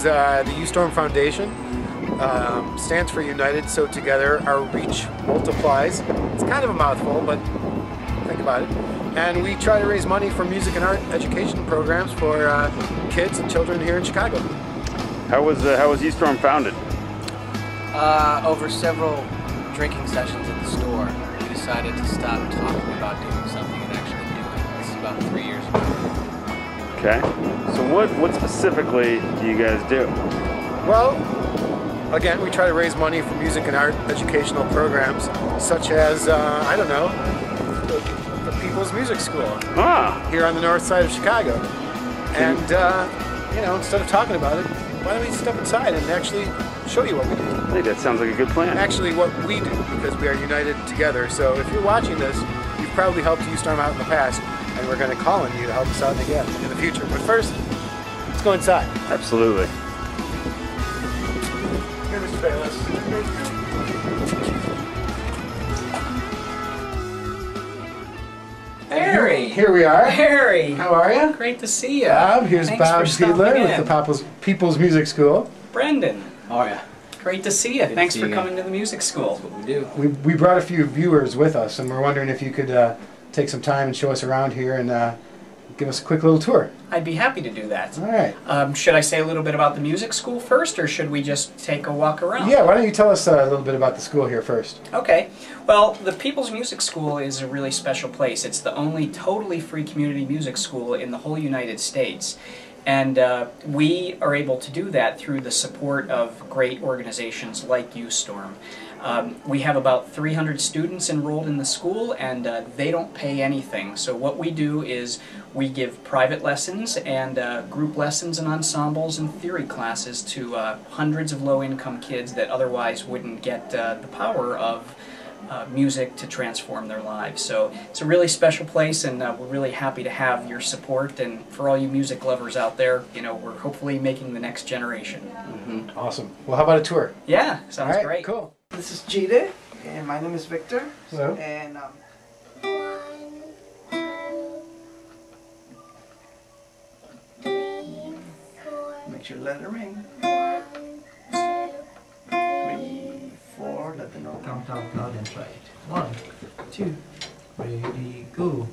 is the USTORM Foundation. Stands for United So Together Our Reach Multiplies. It's kind of a mouthful, but think about it. And we try to raise money for music and art education programs for kids and children here in Chicago. How was USTORM founded? Over several drinking sessions at the store, we decided to stop talking about doing something and actually do it. This is about 3 years ago. Okay. So what specifically do you guys do? Well, again, we try to raise money for music and art educational programs, such as, I don't know, the People's Music School here on the north side of Chicago. And, you know, instead of talking about it, why don't we step inside and actually show you what we do? I think that sounds like a good plan. Actually, what we do, because we are united together. So if you're watching this, you've probably helped USTORM out in the past, and we're going to call on you to help us out again in the future. But first, let's go inside. Absolutely. Here, Mr. Bayless. Harry! Here we are. Harry! How are you? Great to see you. Bob, here's Thanks Bob for stopping Fiedler with in. the People's Music School. Brendan. How are ya? Great to see you. Good Thanks to see for you coming again. to the music school. That's what we do. We brought a few viewers with us, and we're wondering if you could take some time and show us around here and give us a quick little tour. I'd be happy to do that. All right. Should I say a little bit about the music school first, or should we just take a walk around? Yeah, why don't you tell us a little bit about the school here first? Okay. Well, the People's Music School is a really special place. It's the only totally free community music school in the whole United States. And we are able to do that through the support of great organizations like USTORM. We have about 300 students enrolled in the school, and they don't pay anything. So what we do is we give private lessons and group lessons and ensembles and theory classes to hundreds of low-income kids that otherwise wouldn't get the power of music to transform their lives. So it's a really special place, and we're really happy to have your support. And for all you music lovers out there, you know, we're hopefully making the next generation. Mm-hmm. Awesome. Well, how about a tour? Yeah, sounds All right, great. Cool. This is Jide, and my name is Victor. Hello. And make sure to let it ring. 1, 2, 3, 4. Let the note Count out loud and try it. 1, 2, ready, go.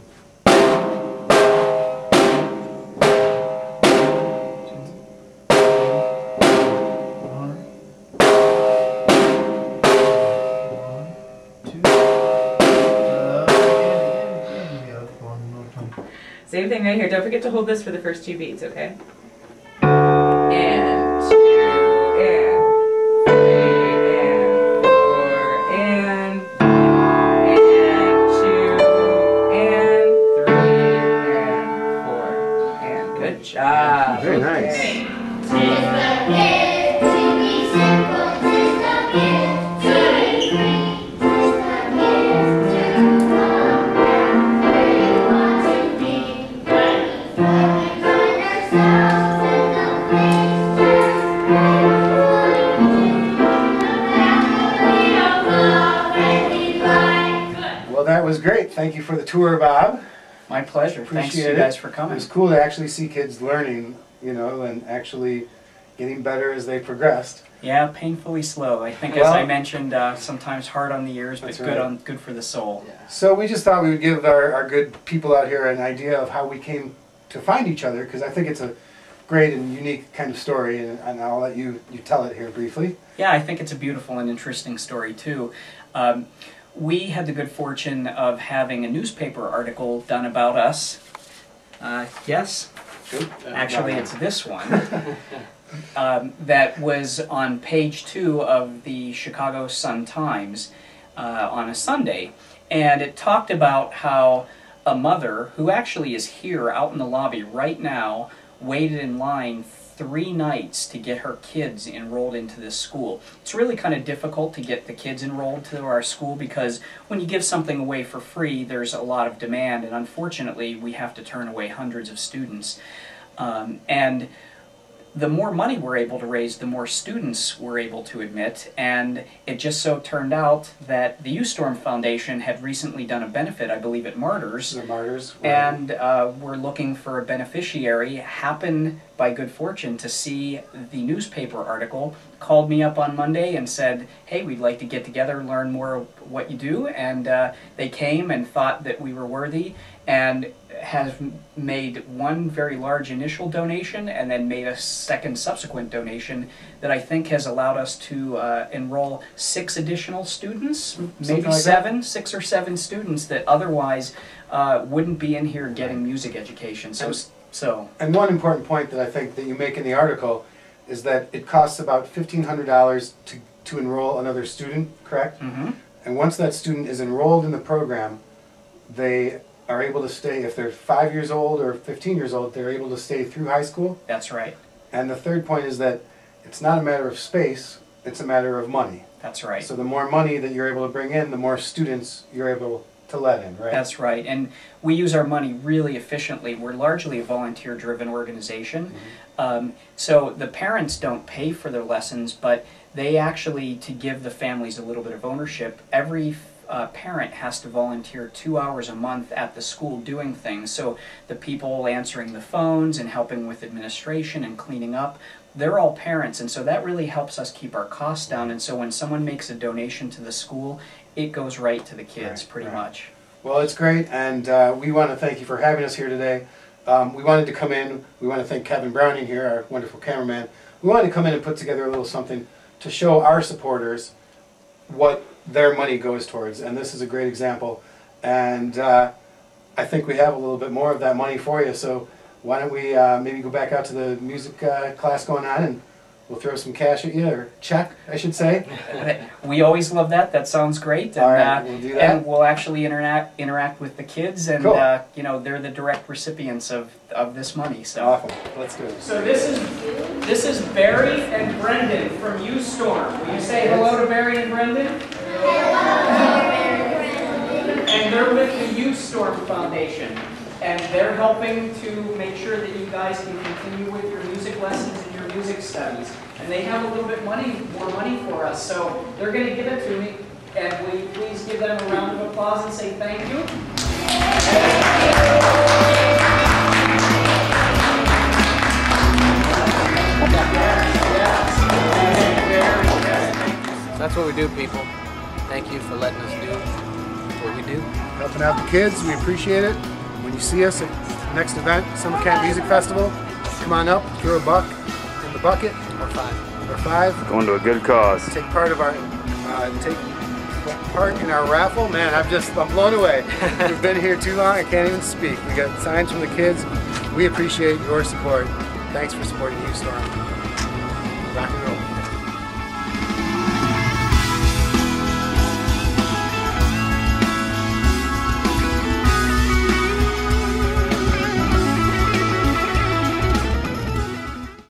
Same thing right here. Don't forget to hold this for the first 2 beats, okay? And 2, and 3, and 4, and 2, and 3, and 4, and good job. Very nice. Okay. Well, that was great. Thank you for the tour, Bob. My pleasure. Thanks Appreciate you guys it. for It coming. was cool to actually see kids learning, you know, and actually getting better as they progressed. Yeah, painfully slow. I think, Well, as I mentioned, sometimes hard on the ears, but that's good right. good for the soul. So we just thought we would give our good people out here an idea of how we came to find each other, because I think it's a great and unique kind of story, and I'll let you tell it here briefly. Yeah, I think it's a beautiful and interesting story too. We had the good fortune of having a newspaper article done about us. Yes? Actually, it's this one. That was on page 2 of the Chicago Sun-Times on a Sunday. And it talked about how a mother, who actually is here out in the lobby right now, waited in line 3 nights to get her kids enrolled into this school. It's really kind of difficult to get the kids enrolled to our school because when you give something away for free, there's a lot of demand, and unfortunately we have to turn away hundreds of students. And the more money we're able to raise, the more students we're able to admit, and it just so turned out that the USTORM Foundation had recently done a benefit, I believe at Martyrs, and we're looking for a beneficiary. Happened by good fortune to see the newspaper article, called me up on Monday and said, hey, we'd like to get together, learn more of what you do, and they came and thought that we were worthy, and has made one very large initial donation and then made a second subsequent donation that I think has allowed us to enroll 6 additional students, maybe like 6 or 7 students that otherwise wouldn't be in here getting music education. And one important point that I think that you make in the article is that it costs about $1,500 to enroll another student, correct? Mm-hmm. And once that student is enrolled in the program, they are able to stay, if they're 5 years old or 15 years old, they're able to stay through high school. That's right. And the third point is that it's not a matter of space, it's a matter of money. That's right. So the more money that you're able to bring in, the more students you're able to let in, right? That's right. And we use our money really efficiently. We're largely a volunteer-driven organization. Mm-hmm. So the parents don't pay for their lessons, but they actually, to give the families a little bit of ownership, every parent has to volunteer 2 hours a month at the school doing things. So the people answering the phones and helping with administration and cleaning up, they're all parents, and so that really helps us keep our costs down. And so when someone makes a donation to the school, it goes right to the kids, pretty much. Well, it's great, and we want to thank you for having us here today. We wanted to come in, we want to thank Kevin Browning here, our wonderful cameraman. We wanted to come in and put together a little something to show our supporters what their money goes towards, and this is a great example. And I think we have a little bit more of that money for you, so why don't we maybe go back out to the music class going on, and we'll throw some cash at you, or check, I should say. We always love that. That sounds great. And, all right, we'll do that. And we'll actually interact with the kids, and cool. you know, they're the direct recipients of this money. So. Awesome. Let's do it. So this is Barry and Brendan from USTORM. Will you say hello to Barry and Brendan? And they're with the USTORM Foundation, and they're helping to make sure that you guys can continue with your music lessons and your music studies. And they have a little bit more money for us, so they're going to give it to me. And will you please give them a round of applause and say thank you? That's what we do, people. Thank you for letting us do what we do. Helping out the kids, we appreciate it. When you see us at the next event, Summer Camp Music Festival, come on up, throw a buck in the bucket. Or 5. Or 5. Going to a good cause. Take part of our, in our raffle. Man, I'm blown away. We've been here too long, I can't even speak. We got signs from the kids. We appreciate your support. Thanks for supporting USTORM. Rock and roll.